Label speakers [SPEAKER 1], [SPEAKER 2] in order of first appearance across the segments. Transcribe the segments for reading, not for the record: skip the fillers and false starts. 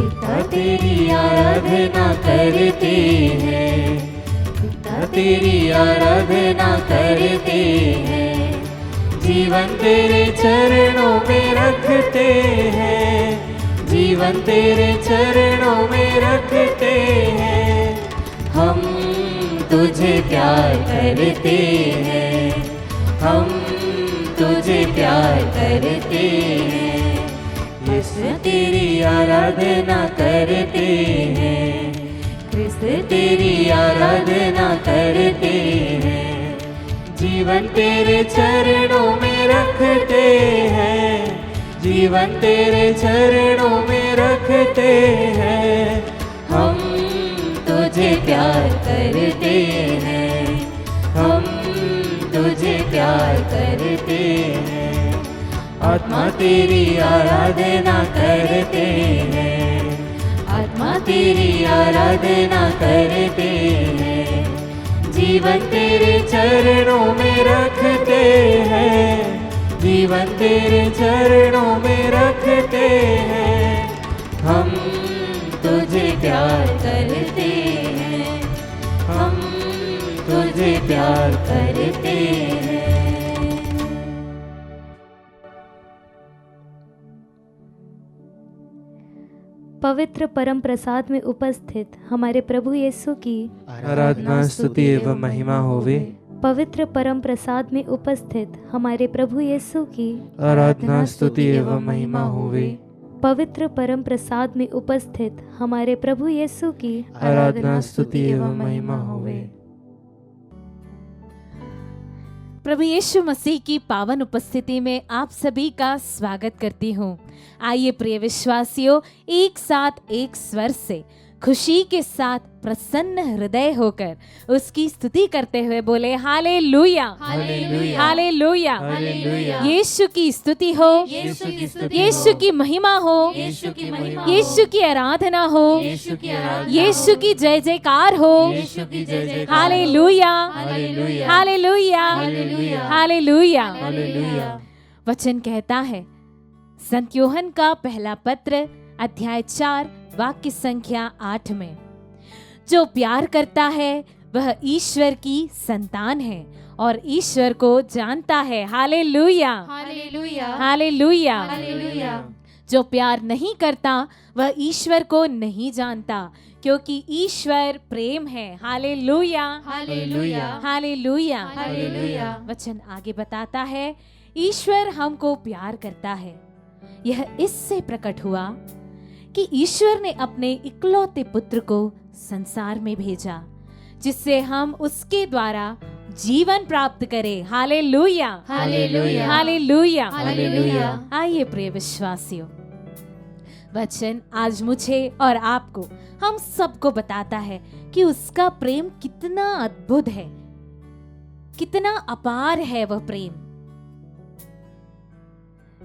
[SPEAKER 1] पिता तेरी आराधना करते हैं, पिता तेरी आराधना करते हैं, जीवन तेरे चरणों में रखते हैं, जीवन तेरे चरणों में रखते हैं। हम तुझे प्यार करते हैं, हम तुझे प्यार करते हैं, यीशु तेरी आराधना करते हैं, कृष्ण तेरी आराधना करते हैं, जीवन तेरे चरणों में रखते हैं, जीवन तेरे चरणों में रखते हैं। हम तुझे प्यार करते हैं, हम तुझे प्यार करते हैं, आत्मा तेरी आराधना करते हैं, आत्मा तेरी आराधना करते हैं, जीवन तेरे चरणों में रखते हैं, जीवन तेरे चरणों में रखते हैं। हम तुझे प्यार करते हैं, हम तुझे प्यार करते हैं।
[SPEAKER 2] पवित्र परम प्रसाद में उपस्थित हमारे प्रभु यीशु की
[SPEAKER 3] आराधना स्तुति एवं महिमा होवे।
[SPEAKER 2] पवित्र परम प्रसाद में उपस्थित हमारे प्रभु यीशु की
[SPEAKER 3] आराधना स्तुति एवं महिमा होवे।
[SPEAKER 2] पवित्र परम प्रसाद में उपस्थित हमारे प्रभु यीशु की
[SPEAKER 3] आराधना स्तुति एवं महिमा होवे।
[SPEAKER 4] प्रभु यीशु मसीह की पावन उपस्थिति में आप सभी का स्वागत करती हूँ। आइए प्रिय विश्वासियों, एक साथ एक स्वर से खुशी के साथ प्रसन्न हृदय होकर उसकी स्तुति करते हुए बोले हालेलुया,
[SPEAKER 1] हालेलुया,
[SPEAKER 4] हालेलुया,
[SPEAKER 1] हालेलुया।
[SPEAKER 4] यीशु की स्तुति हो,
[SPEAKER 1] यीशु की स्तुति
[SPEAKER 4] यीशु की महिमा हो,
[SPEAKER 1] यीशु की महिमा,
[SPEAKER 4] यीशु की आराधना हो,
[SPEAKER 1] यीशु की आराधना,
[SPEAKER 4] यीशु की जय जयकार हो।
[SPEAKER 1] यीशु की जय जय।
[SPEAKER 4] Hallelujah,
[SPEAKER 1] hallelujah,
[SPEAKER 4] hallelujah,
[SPEAKER 1] hallelujah,
[SPEAKER 4] hallelujah.
[SPEAKER 1] Hallelujah.
[SPEAKER 4] वचन कहता है, संत यूहन्ना का पहला पत्र अध्याय 4 वाक्य संख्या 8 में, जो प्यार करता है वह ईश्वर की संतान है और ईश्वर को जानता है। Hallelujah,
[SPEAKER 1] hallelujah,
[SPEAKER 4] hallelujah.
[SPEAKER 1] हालेलुया।
[SPEAKER 4] जो प्यार नहीं करता वह ईश्वर को नहीं जानता, क्योंकि ईश्वर प्रेम है। Hallelujah,
[SPEAKER 1] hallelujah,
[SPEAKER 4] hallelujah,
[SPEAKER 1] hallelujah.
[SPEAKER 4] वचन आगे बताता है, ईश्वर हमको प्यार करता है। यह इससे प्रकट हुआ कि ईश्वर ने अपने इकलौते पुत्र को संसार में भेजा, जिससे हम उसके द्वारा जीवन प्राप्त करें। Hallelujah,
[SPEAKER 1] hallelujah,
[SPEAKER 4] hallelujah,
[SPEAKER 1] hallelujah.
[SPEAKER 4] आइए प्रिय विश्वासियों, वचन आज मुझे और आपको, हम सबको बताता है कि उसका प्रेम कितना अद्भुत है, कितना अपार है वह प्रेम,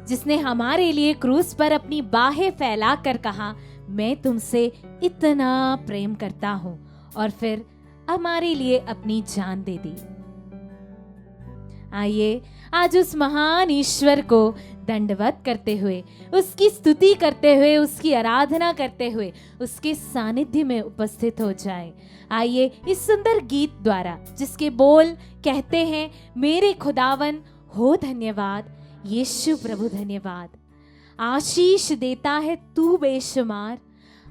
[SPEAKER 4] जिसने हमारे लिए क्रूस पर अपनी बाहें फैलाकर कहा, मैं तुमसे इतना प्रेम करता हूं, और फिर हमारे लिए अपनी जान दे दी। आइए आज उस महान ईश्वर को दंडवत करते हुए, उसकी स्तुति करते हुए, उसकी आराधना करते हुए उसके सानिध्य में उपस्थित हो जाए। आइए इस सुंदर गीत द्वारा, जिसके बोल कहते हैं, मेरे खुदावन हो धन्यवाद, यीशु प्रभु धन्यवाद, आशीष देता है तू बेशुमार,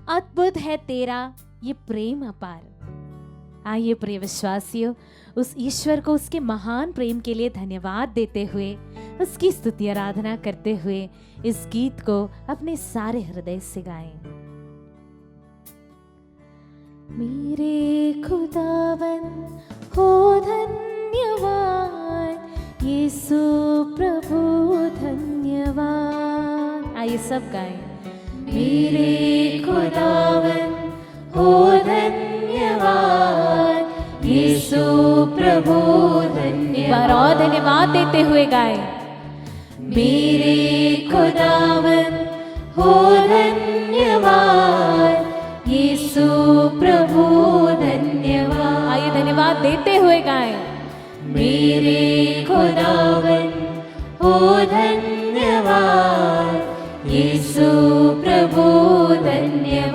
[SPEAKER 4] अद्भुत है तेरा ये प्रेम अपार। आइए प्रिय विश्वासियों, उस ईश्वर को उसके महान प्रेम के लिए धन्यवाद देते हुए, उसकी स्तुति आराधना करते हुए इस गीत को अपने सारे हृदय से गाएं। मेरे खुदावन हो धन्यवाद, यीशु प्रभु धन्यवाद। आइए सब गाएं।
[SPEAKER 1] मेरे खुदावन हो धन्यवाद, यीशु प्रभु धन्यवाद।
[SPEAKER 4] बार और धन्यवाद देते हुए गाएं।
[SPEAKER 1] मेरे खुदावन हो धन्यवाद, यीशु प्रभु धन्यवाद।
[SPEAKER 4] आइए धन्यवाद देते हुए गाएं।
[SPEAKER 1] मेरे खुदावन हो धन्यवाद, यीशु प्रभु धन्यवाद।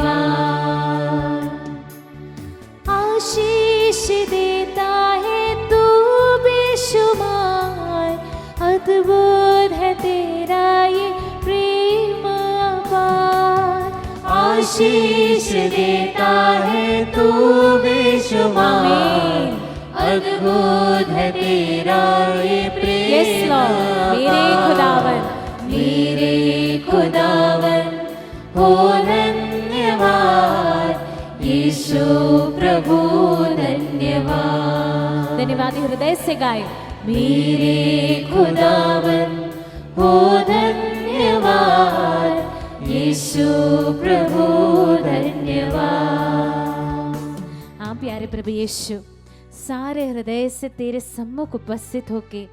[SPEAKER 1] आशीष देता है तू बेशुमार, अद्भुत है तेरा ये प्रेम।
[SPEAKER 4] यस लॉर्ड, मेरे खुदावन,
[SPEAKER 1] मेरे खुदावन हो धन्यवाद, यीशु प्रभु धन्यवाद।
[SPEAKER 4] धन्यवाद हृदय से गाए।
[SPEAKER 1] मेरे खुदावन हो धन्यवाद, यीशु प्रभु धन्यवाद।
[SPEAKER 4] हाँ प्यारे प्रभु यीशु, सारे हृदय से तेरे सम्मुख उपस्थित होके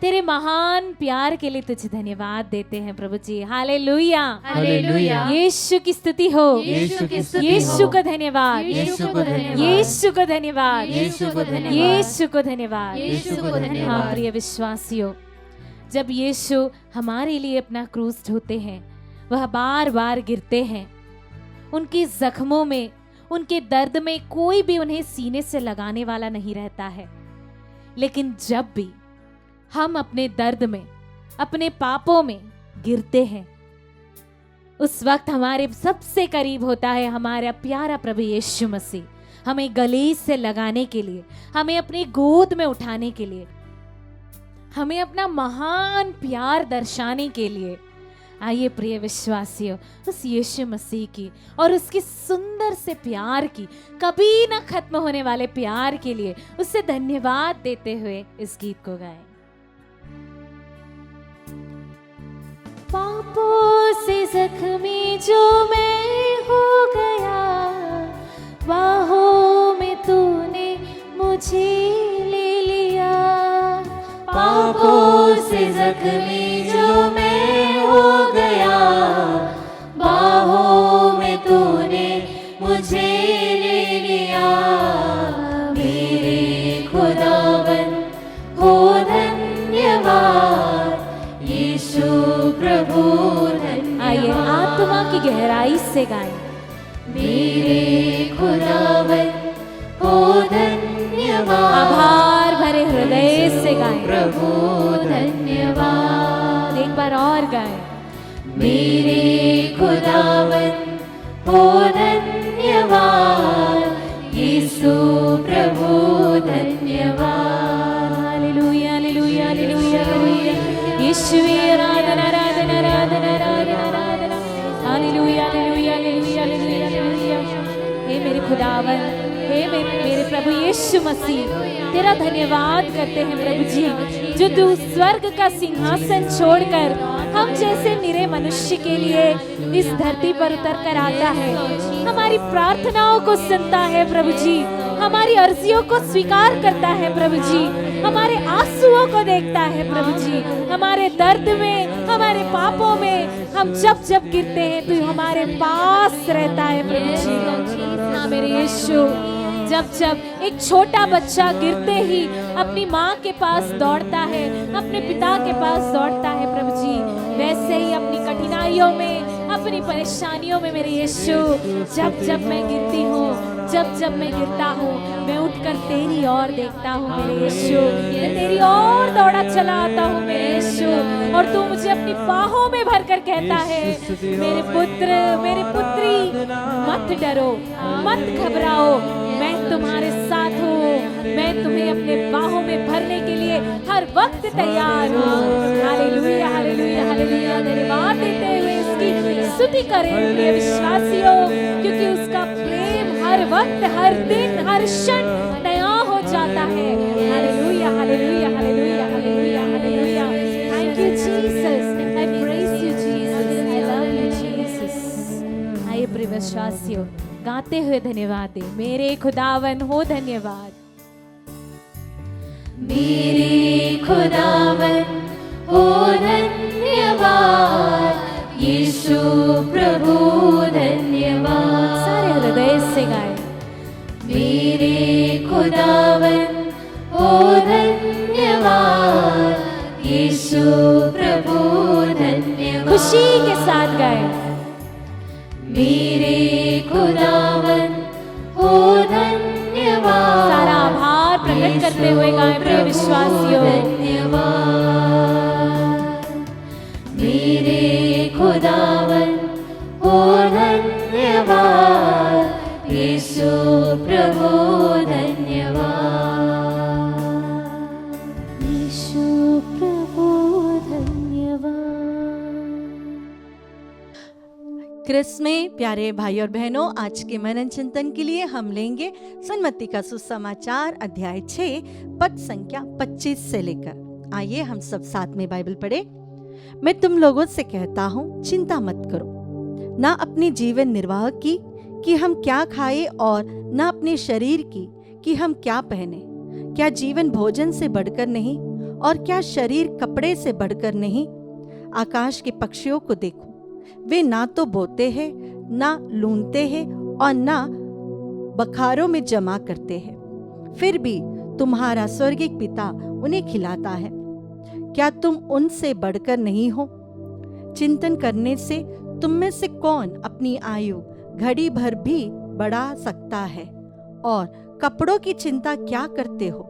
[SPEAKER 4] तेरे महान प्यार के लिए तुझे धन्यवाद देते हैं प्रभु जी। Hallelujah,
[SPEAKER 1] hallelujah.
[SPEAKER 4] यीशु की स्तुति हो,
[SPEAKER 1] यीशु की स्तुति
[SPEAKER 4] यीशु
[SPEAKER 1] हो।
[SPEAKER 4] को धन्यवाद,
[SPEAKER 1] यीशु को धन्यवाद,
[SPEAKER 4] यीशु को धन्यवाद,
[SPEAKER 1] यीशु को धन्यवाद,
[SPEAKER 4] यीशु को धन्यवाद,
[SPEAKER 1] यीशु को धन्यवाद।
[SPEAKER 4] हाँ प्रिय विश्वासियों, जब यीशु हमारे लिए अपना क्रूस ढोते हैं, वह बार बार गिरते हैं। उनके जख्मों में, उनके दर्द में कोई भी उन्हें सीने से लगाने वाला नहीं रहता है। लेकिन जब भी हम अपने दर्द में, अपने पापों में गिरते हैं, उस वक्त हमारे सबसे करीब होता है हमारा प्यारा प्रभु यीशु मसीह, हमें गले से लगाने के लिए, हमें अपनी गोद में उठाने के लिए, हमें अपना महान प्यार दर्शाने के लिए। आइए प्रिय विश्वासियों, उस यीशु मसीह की और उसके सुंदर से प्यार की, कभी ना खत्म होने वाले प्यार के लिए उससे धन्यवाद देते हुए इस गीत को गाएं। पापों से जख्मी जो मैं हो गया, बाहों में तूने मुझे ले लिया।
[SPEAKER 1] पापों से जख्मी जो मैं हो गया, बाहों में तूने मुझे ले लिया। मेरे खुदावन हो धन्यवाद, यीशु प्रभु धन्यवाद।
[SPEAKER 4] आइए आत्मा की गहराई से गाएं।
[SPEAKER 1] मेरे खुदावन हो धन्यवाद,
[SPEAKER 4] आभार भरे हृदय से गाएं।
[SPEAKER 1] प्रभु धन्यवाद।
[SPEAKER 4] एक बार और गाएं।
[SPEAKER 1] मेरे खुदावन हो धन्यवाद, यीशु प्रभु धन्यवाद।
[SPEAKER 4] Hallelujah, hallelujah, hallelujah, hallelujah. यीशुवे आराधना, आराधना, आराधना, आराधना, आराधना। Hallelujah, hallelujah, hallelujah, hallelujah, hallelujah. हे मेरे खुदावन, हे मेरे प्रभु यीशु मसीह, तेरा धन्यवाद करते हैं प्रभु जी, जो तू स्वर्ग का सिंहासन छोड़कर हम जैसे निरे मनुष्य के लिए इस धरती पर उतर कर आता है, हमारी प्रार्थनाओं को सुनता है प्रभु जी, हमारी अर्जियों को स्वीकार करता है प्रभु जी, हमारे आंसुओं को देखता है प्रभु जी, हमारे दर्द में, हमारे पापों में हम जब जब गिरते हैं तो हमारे पास रहता है प्रभु जी। हाँ मेरे यीशु, जब जब एक छोटा बच्चा गिरते ही अपनी माँ के पास दौड़ता है, अपने पिता के पास दौड़ता है प्रभु जी, वैसे ही अपनी कठिनाइयों में, अपनी परेशानियों में मेरे यीशु, जब जब मैं गिरती हूँ, जब जब मैं गिरता हूँ, मैं उठकर तेरी ओर देखता हूँ मेरे यीशु, मैं तेरी ओर दौड़ा चला आता हूँ मेरे यीशु, और तू मुझे अपनी बाहों में भरकर कहता है, मेरे पुत्र, मेरे पुत्री, मत डरो, मत घबराओ, मैं तुम्हारे साथ हूँ, मैं तुम्हें अपने बाहों में भरने के लिए हर वक्त तैयार हूँ। Hallelujah, hallelujah, hallelujah. धन्यवाद देते हुए इसकी स्तुति करें प्रिय विश्वासियों, क्योंकि उसका प्रेम हर वक्त, हर दिन, हर क्षण नया हो जाता है। Hallelujah, hallelujah, hallelujah, hallelujah, hallelujah. Thank you Jesus, I praise you Jesus, I love you Jesus. आइए प्रिय विश्वासियों, गाते हुए धन्यवाद दे। मेरे खुदावन हो धन्यवाद।
[SPEAKER 1] मेरे खुदावन हो धन्यवाद, यीशु प्रभु धन्यवाद।
[SPEAKER 4] सारे हृदय से गाए।
[SPEAKER 1] मेरे खुदावन हो धन्यवाद, यीशु प्रभु धन्यवाद।
[SPEAKER 4] खुशी के साथ गाए।
[SPEAKER 1] मेरे खुदावन हो धन्यवाद,
[SPEAKER 4] सारा आभार प्रकट करते हुए गाएं प्रिय विश्वासियों।
[SPEAKER 1] धन्यवाद। मेरे खुदावन हो धन्यवाद,
[SPEAKER 5] क्रिस में प्यारे भाई और बहनों, आज के मनन चिंतन के लिए हम लेंगे सुन्नति का सुसमाचार अध्याय 6 पद संख्या 25 से लेकर। आइए हम सब साथ में बाइबल पढ़े। मैं तुम लोगों से कहता हूँ, चिंता मत करो, ना अपने जीवन निर्वाह की कि हम क्या खाए, और ना अपने शरीर की कि हम क्या पहने। क्या जीवन भोजन से बढ़कर नहीं, और क्या शरीर कपड़े से बढ़कर नहीं? आकाश के पक्षियों को देखो, वे ना तो बोते हैं, ना लूनते हैं, और ना बखारों में जमा करते हैं, फिर भी तुम्हारा स्वर्गीय पिता उन्हें खिलाता है। क्या तुम उनसे बढ़कर नहीं हो? चिंतन करने से तुम में से कौन अपनी आयु घड़ी भर भी बढ़ा सकता है? और कपड़ों की चिंता क्या करते हो?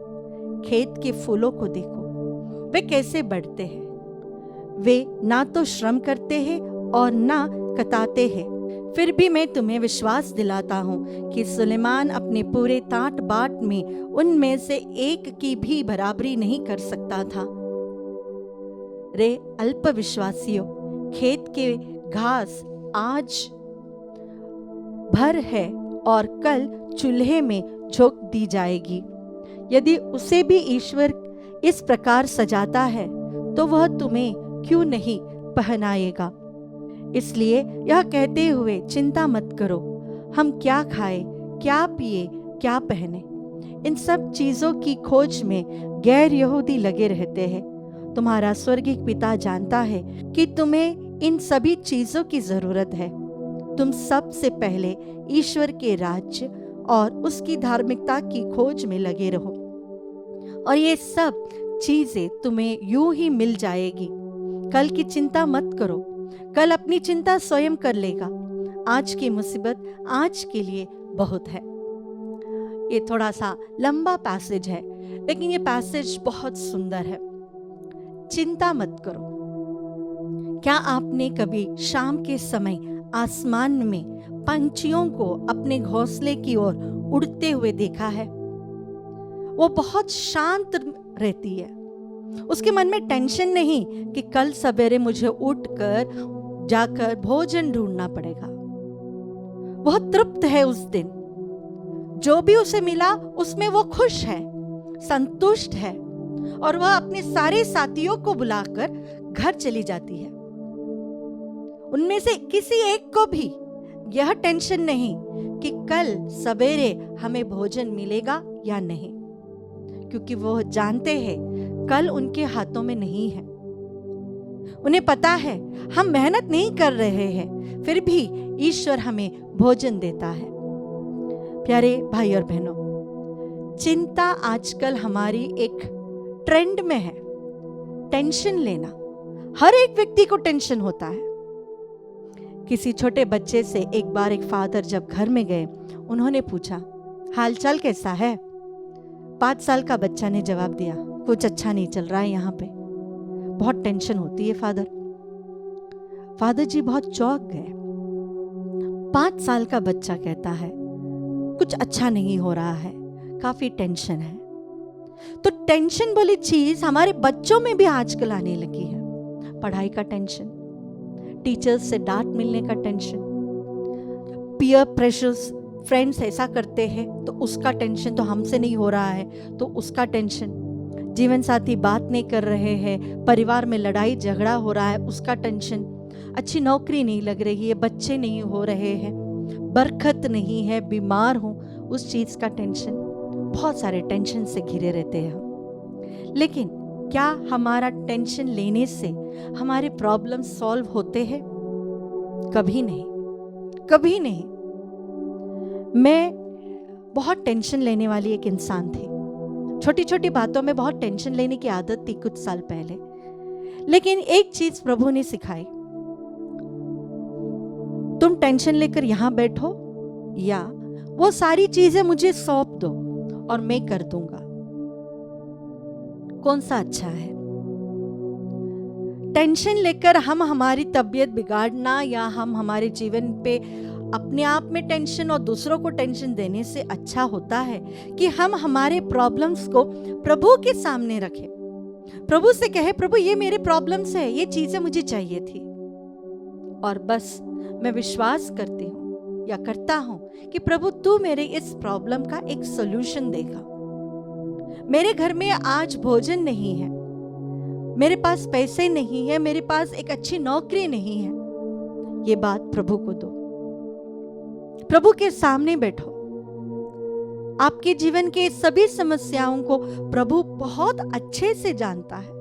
[SPEAKER 5] खेत के फूलों को देखो, वे कैसे बढ़ते हैं। वे ना तो श्रम करते हैं और ना कताते हैं, फिर भी मैं तुम्हें विश्वास दिलाता हूँ कि सुलेमान अपने पूरे टाट बाट में उनमें से एक की भी बराबरी नहीं कर सकता था। रे अल्पविश्वासियों, खेत के घास आज भर है और कल चूल्हे में झोंक दी जाएगी। यदि उसे भी ईश्वर इस प्रकार सजाता है, तो वह तुम्हें क्यों नहीं पहनाएगा। इसलिए यह कहते हुए चिंता मत करो, हम क्या खाए, क्या पिए, क्या पहने। इन सब चीजों की खोज में गैर यहूदी लगे रहते हैं। तुम्हारा स्वर्गीय पिता जानता है कि तुम्हें इन सभी चीजों की जरूरत है। तुम सबसे पहले ईश्वर के राज्य और उसकी धार्मिकता की खोज में लगे रहो, और ये सब चीजें तुम्हें यूं ही मिल जाएगी। कल की चिंता मत करो, कल अपनी चिंता स्वयं कर लेगा। आज की मुसीबत आज के लिए बहुत है। ये थोड़ा सा लंबा पैसेज है, लेकिन ये पैसेज बहुत सुंदर है। चिंता मत करो। क्या आपने कभी शाम के समय आसमान में पंछियों को अपने घोंसले की ओर उड़ते हुए देखा है? वो बहुत शांत रहती है। उसके मन में टेंशन नहीं कि कल सवेरे मुझे उठकर जाकर भोजन ढूंढना पड़ेगा। वह तृप्त है उस दिन, जो भी उसे मिला उसमें वो खुश है, संतुष्ट है, और वह अपने सारे साथियों को बुलाकर घर चली जाती है। उनमें से किसी एक को भी यह टेंशन नहीं कि कल सवेरे हमें भोजन मिलेगा या नहीं, क्योंकि वो जानते हैं कल उनके हाथों में नहीं है। उन्हें पता है हम मेहनत नहीं कर रहे हैं, फिर भी ईश्वर हमें भोजन देता है। प्यारे भाई और बहनों, चिंता आजकल हमारी एक ट्रेंड में है। टेंशन लेना, हर एक व्यक्ति को टेंशन होता है। किसी छोटे बच्चे से एक बार एक फादर जब घर में गए, उन्होंने पूछा, हालचाल कैसा है? 5 साल का बच्चा ने जवाब दिया, कुछ अच्छा नहीं चल रहा है यहाँ पे, बहुत टेंशन होती है फादर। फादर जी बहुत चौंक गए। 5 साल का बच्चा कहता है कुछ अच्छा नहीं हो रहा है, काफी टेंशन है। तो टेंशन वाली चीज हमारे बच्चों में भी आजकल आने लगी है। पढ़ाई का टेंशन, टीचर्स से डांट मिलने का टेंशन, पीयर प्रेशर्स, फ्रेंड्स ऐसा करते हैं तो उसका टेंशन, तो हमसे नहीं हो रहा है तो उसका टेंशन, जीवन साथी बात नहीं कर रहे हैं, परिवार में लड़ाई झगड़ा हो रहा है, उसका टेंशन, अच्छी नौकरी नहीं लग रही है, बच्चे नहीं हो रहे हैं, बरकत नहीं है, बीमार हूं, उस चीज का टेंशन। बहुत सारे टेंशन से घिरे रहते हैं। लेकिन क्या हमारा टेंशन लेने से हमारे प्रॉब्लम सॉल्व होते हैं? कभी नहीं, कभी नहीं। मैं बहुत टेंशन लेने वाली एक इंसान थी। छोटी छोटी बातों में बहुत टेंशन लेने की आदत थी कुछ साल पहले। लेकिन एक चीज प्रभु ने सिखाई, तुम टेंशन लेकर यहां बैठो या वो सारी चीजें मुझे सौंप दो और मैं कर दूंगा। कौन सा अच्छा है? टेंशन लेकर हम हमारी तबीयत बिगाड़ना या हम हमारे जीवन पे अपने आप में टेंशन और दूसरों को टेंशन देने से अच्छा होता है कि हम हमारे प्रॉब्लम्स को प्रभु के सामने रखें, प्रभु से कहे, प्रभु ये मेरे प्रॉब्लम्स है, ये चीजें मुझे चाहिए थी, और बस मैं विश्वास करती हूँ या करता हूँ कि प्रभु तू मेरे इस प्रॉब्लम का एक सॉल्यूशन देगा। मेरे घर में आज भोजन नहीं है, मेरे पास पैसे नहीं है, मेरे पास एक अच्छी नौकरी नहीं है, ये बात प्रभु को दो। प्रभु के सामने बैठो। आपके जीवन के सभी समस्याओं को प्रभु बहुत अच्छे से जानता है।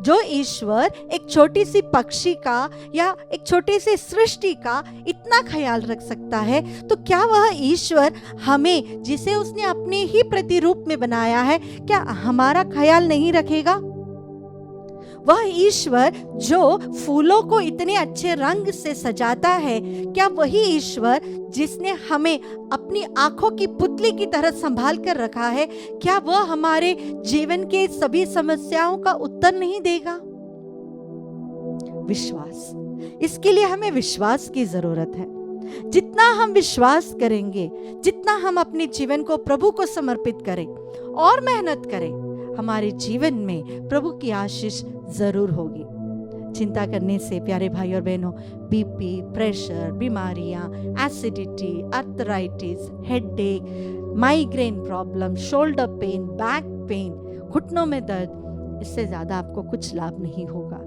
[SPEAKER 5] जो ईश्वर एक छोटी सी पक्षी का या एक छोटे से सृष्टि का इतना ख्याल रख सकता है, तो क्या वह ईश्वर हमें, जिसे उसने अपने ही प्रतिरूप में बनाया है, क्या हमारा ख्याल नहीं रखेगा? वह ईश्वर जो फूलों को इतने अच्छे रंग से सजाता है, क्या वही ईश्वर जिसने हमें अपनी आंखों की पुतली की तरह संभाल कर रखा है, क्या वह हमारे जीवन के सभी समस्याओं का उत्तर नहीं देगा? विश्वास, इसके लिए हमें विश्वास की जरूरत है। जितना हम विश्वास करेंगे, जितना हम अपने जीवन को प्रभु को समर्पित करें और मेहनत करें, हमारे जीवन में प्रभु की आशीष जरूर होगी। चिंता करने से प्यारे भाई और बहनों, बीपी, प्रेशर, बीमारियां, acidity, arthritis, headache, migraine problem, shoulder pain, back pain, घुटनों में दर्द, इससे ज्यादा आपको कुछ लाभ नहीं होगा।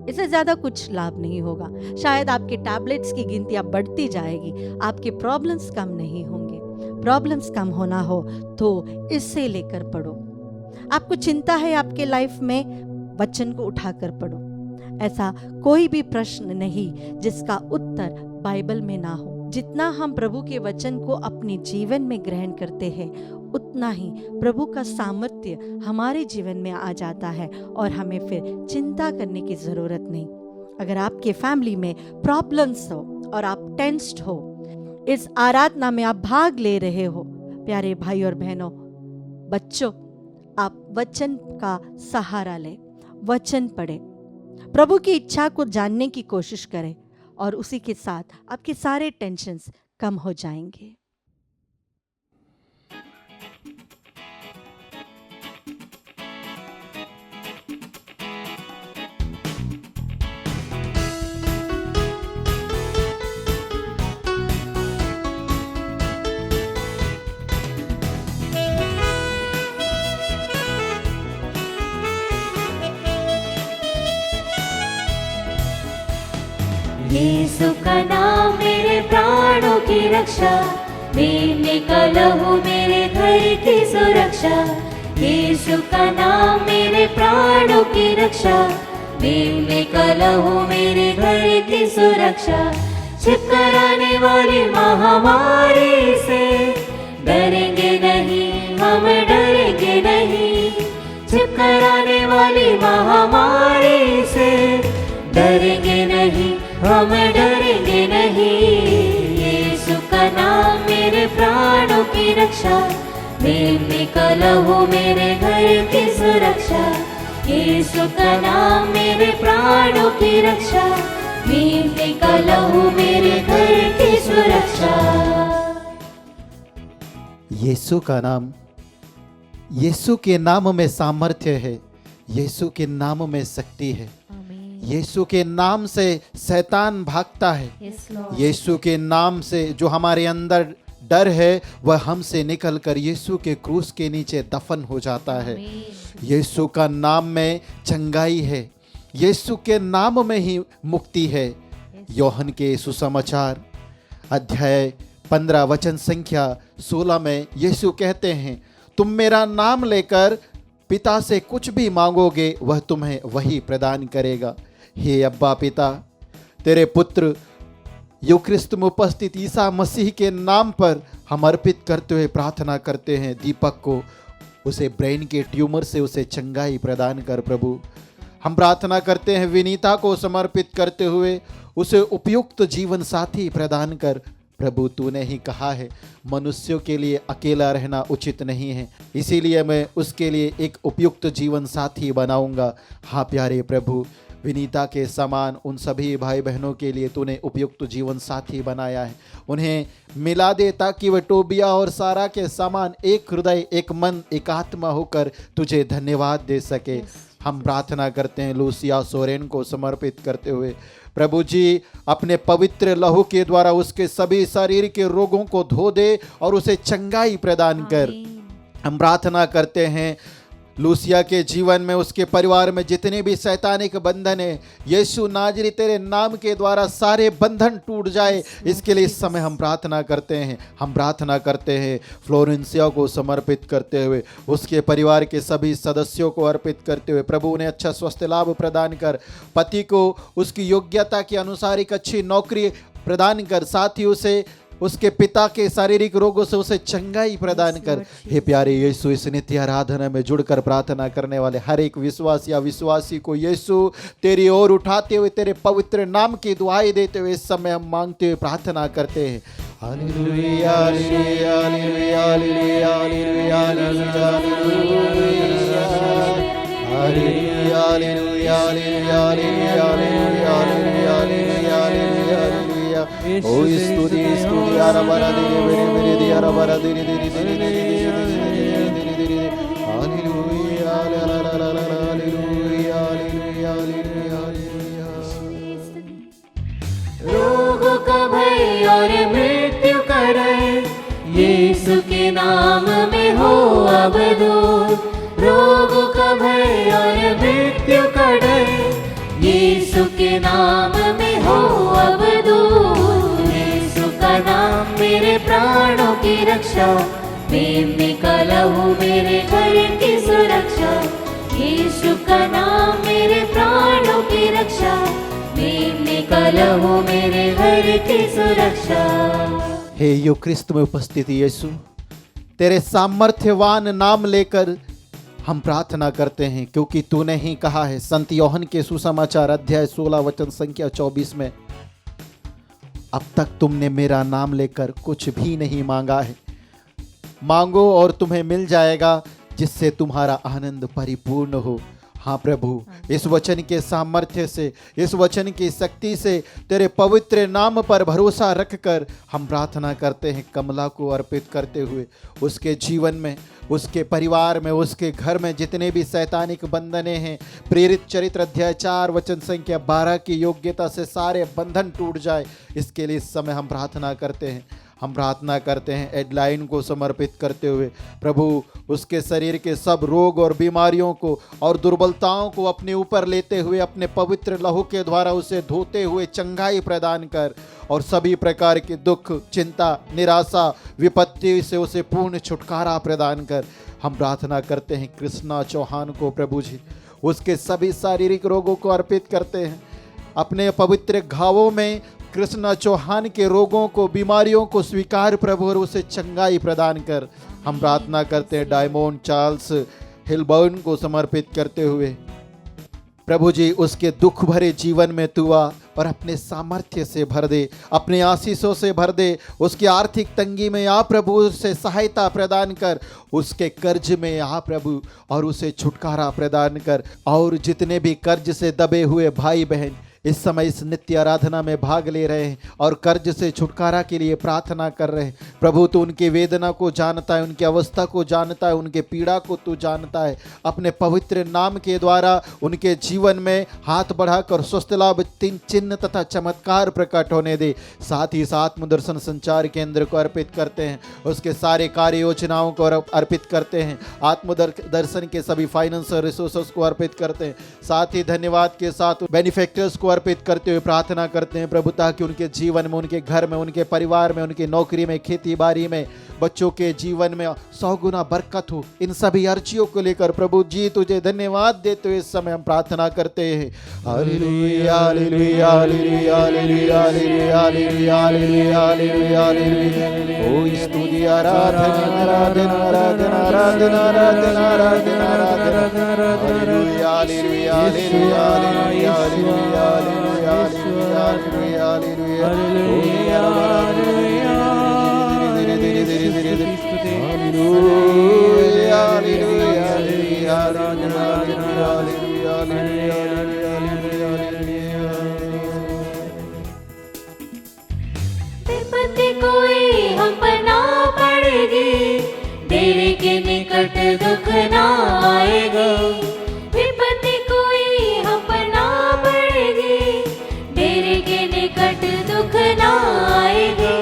[SPEAKER 5] इससे ज्यादा कुछ लाभ नहीं होगा। शायद आपके टैबलेट्स की गिनती अब बढ़ती जाएगी, आपके प्रॉब्लम्स कम नहीं होंगे। प्रॉब्लम्स कम होना हो तो इससे लेकर पढ़ो। आपको चिंता है आपके लाइफ में, वचन को उठाकर पढ़ो। ऐसा कोई भी प्रश्न नहीं जिसका उत्तर बाइबल में ना हो। जितना हम प्रभु के वचन को अपने जीवन में ग्रहण करते हैं, उतना ही प्रभु का सामर्थ्य हमारे जीवन में आ जाता है और हमें फिर चिंता करने की जरूरत नहीं। अगर आपके फैमिली में प्रॉब्लम्स हो और आप टेंस्ड हो, इस आराधना में आप भाग ले रहे हो, प्यारे भाई और बहनों, बच्चों, आप वचन का सहारा लें, वचन पढ़ें, प्रभु की इच्छा को जानने की कोशिश करें और उसी के साथ आपके सारे टेंशन्स कम हो जाएंगे।
[SPEAKER 1] यीशु का नाम मेरे प्राणों की रक्षा, मेरे का लहू मेरे घर की सुरक्षा। यीशु का नाम मेरे प्राणों की रक्षा, मेरे का लहू मेरे घर की सुरक्षा। छिपकराने वाली महामारी से डरेंगे नहीं, हम डरेंगे नहीं। छिपकराने वाली महामारी से डरेंगे नहीं, हम डरेंगे नहीं। यीशु का नाम मेरे प्राणों की रक्षा, मेरे का लहू मेरे घर की सुरक्षा। यीशु का नाम मेरे प्राणों की रक्षा, मेरे का लहू मेरे घर की सुरक्षा।
[SPEAKER 6] यीशु का नाम, यीशु के नाम में सामर्थ्य है, यीशु के नाम में शक्ति है। यीशु के नाम से शैतान भागता है। यीशु के नाम से जो हमारे अंदर डर है वह हमसे निकलकर यीशु के क्रूस के नीचे दफन हो जाता है। यीशु का नाम में चंगाई है, यीशु के नाम में ही मुक्ति है। यूहन्ना के सुसमाचार अध्याय 15 वचन संख्या 16 में यीशु कहते हैं, तुम मेरा नाम लेकर पिता से कुछ भी मांगोगे वह तुम्हें वही प्रदान करेगा। हे अब्बा पिता, तेरे पुत्र यूक्रिस्त में उपस्थित ईसा मसीह के नाम पर हम अर्पित करते हुए प्रार्थना करते हैं, दीपक को, उसे ब्रेन के ट्यूमर से उसे चंगाई प्रदान कर प्रभु। हम प्रार्थना करते हैं विनीता को समर्पित करते हुए उसे उपयुक्त जीवन साथी प्रदान कर प्रभु। तूने ही कहा है मनुष्यों के लिए अकेला रहना उचित नहीं है, इसीलिए मैं उसके लिए एक उपयुक्त जीवन साथी बनाऊंगा। हाँ प्यारे प्रभु, विनीता के समान उन सभी भाई बहनों के लिए तूने उपयुक्त जीवन साथी बनाया है। उन्हें मिला दे ताकि वह टोबिया और सारा के समान एक हृदय, एक मन, एक आत्मा होकर तुझे धन्यवाद दे सके। हम प्रार्थना करते हैं लूसिया सोरेन को समर्पित करते हुए, प्रभु जी अपने पवित्र लहू के द्वारा उसके सभी शरीर के रोगों को धो दे और उसे चंगाई प्रदान कर। हम प्रार्थना करते हैं लूसिया के जीवन में, उसके परिवार में जितने भी शैतानिक बंधन है, यीशु नाजरी तेरे नाम के द्वारा सारे बंधन टूट जाए, इसके लिए इस समय हम प्रार्थना करते हैं। हम प्रार्थना करते हैं फ्लोरेंसिया को समर्पित करते हुए, उसके परिवार के सभी सदस्यों को अर्पित करते हुए, प्रभु उन्हें अच्छा स्वास्थ्य लाभ प्रदान कर, पति को उसकी योग्यता के अनुसार एक अच्छी नौकरी प्रदान कर, साथ ही उसे उसके पिता के शारीरिक रोगों से उसे चंगाई प्रदान कर। हे प्यारे यीशु, इस नित्य आराधना में जुड़कर प्रार्थना करने वाले हर एक विश्वास या विश्वासी को यीशु तेरी ओर उठाते हुए तेरे पवित्र नाम की दुआई देते हुए इस समय हम मांगते हुए प्रार्थना करते हैं। Hallelujah hallelujah hallelujah hallelujah hallelujah hallelujah hallelujah hallelujah. ओ स्तुति स्तुति आराधना तेरे मेरे मेरे दी आराधना तेरे तेरे तेरे तेरे हालेलुया हालेलुया हालेलुया हालेलुया।
[SPEAKER 1] रोगों का भय और मृत्यु का डर यीशु के नाम में हो अब दूर। रोगों का भय और मृत्यु का डर यीशु के नाम में हो अब दूर। यीशु का नाम मेरे प्राणों की रक्षा, मेमने का लहू मेरे घर की सुरक्षा। यीशु का नाम मेरे प्राणों की रक्षा, मेमने का लहू मेरे घर की सुरक्षा।
[SPEAKER 6] हे यू क्रिस्त में उपस्थित यीशु, तेरे सामर्थ्यवान नाम लेकर हम प्रार्थना करते हैं, क्योंकि तूने ही कहा है संत योहन के सुसमाचार अध्याय 16 वचन संख्या 24 में, अब तक तुमने मेरा नाम लेकर कुछ भी नहीं मांगा है, मांगो और तुम्हें मिल जाएगा, जिससे तुम्हारा आनंद परिपूर्ण हो। हाँ प्रभु, इस वचन के सामर्थ्य से, इस वचन की शक्ति से, तेरे पवित्र नाम पर भरोसा रखकर हम प्रार्थना करते हैं। कमला को अर्पित करते हुए उसके जीवन में, उसके परिवार में, उसके घर में जितने भी शैतानिक बंधने हैं, प्रेरित चरित्र अध्याय 4 वचन संख्या 12 की योग्यता से सारे बंधन टूट जाए, इसके लिए इस समय हम प्रार्थना करते हैं। हम प्रार्थना करते हैं एडलाइन को समर्पित करते हुए, प्रभु उसके शरीर के सब रोग और बीमारियों को और दुर्बलताओं को अपने ऊपर लेते हुए अपने पवित्र लहू के द्वारा उसे धोते हुए चंगाई प्रदान कर, और सभी प्रकार के दुख, चिंता, निराशा, विपत्ति से उसे पूर्ण छुटकारा प्रदान कर। हम प्रार्थना करते हैं कृष्णा चौहान को, प्रभु जी उसके सभी शारीरिक रोगों को अर्पित करते हैं। अपने पवित्र घावों में कृष्णा चौहान के रोगों को, बीमारियों को स्वीकार प्रभु, और उसे चंगाई प्रदान कर। हम प्रार्थना करते हैं डायमंड चार्ल्स हिलबर्न को समर्पित करते हुए, प्रभु जी उसके दुख भरे जीवन में तू आ और अपने सामर्थ्य से भर दे, अपने आशीषों से भर दे। उसकी आर्थिक तंगी में आ प्रभु, उसे सहायता प्रदान कर। उसके कर्ज में आ प्रभु और उसे छुटकारा प्रदान कर। और जितने भी कर्ज से दबे हुए भाई बहन इस समय इस नित्य आराधना में भाग ले रहे हैं और कर्ज से छुटकारा के लिए प्रार्थना कर रहे हैं, प्रभु तू उनकी वेदना को जानता है, उनकी अवस्था को जानता है, उनके पीड़ा को तू जानता है। अपने पवित्र नाम के द्वारा उनके जीवन में हाथ बढ़ाकर स्वस्थ लाभ, चिन्ह तथा चमत्कार प्रकट होने दे। साथ ही साथ आत्मदर्शन संचार केंद्र को अर्पित करते हैं, उसके सारे कार्य योजनाओं को अर्पित करते हैं, आत्मदर्शन के सभी फाइनेंशियल रिसोर्सेस को अर्पित करते हैं। साथ ही धन्यवाद के साथ बेनिफैक्टर्स को अर्पित करते हुए प्रार्थना करते हैं प्रभु, ताकि उनके जीवन में, उनके घर में, उनके परिवार में, उनकी नौकरी में, खेती बाड़ी में, बच्चों के जीवन में 100 गुना बरकत हो। इन सभी अर्जियों को लेकर प्रभु जी तुझे धन्यवाद देते हुए इस समय हम प्रार्थना करते हैं। Hallelujah hallelujah hallelujah hallelujah hallelujah hallelujah hallelujah hallelujah. ओ स्तुति आराधना आराधना आराधना आराधना आराधना आराधना आराधना। Hallelujah hallelujah hallelujah hallelujah hallelujah hallelujah hallelujah hallelujah.
[SPEAKER 1] विपत्ति कोई हम पर ना पड़ेगी, तेरे के निकट दुख ना आएगी। विपत्ति दुख ना आएगी।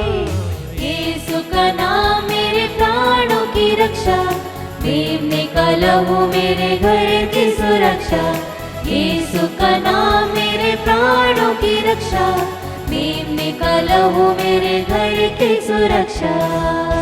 [SPEAKER 1] यीशु का नाम मेरे प्राणों की रक्षा, मेमने का लहू मेरे घर की सुरक्षा। यीशु का नाम मेरे प्राणों की रक्षा, मेमने का लहू मेरे घर की सुरक्षा।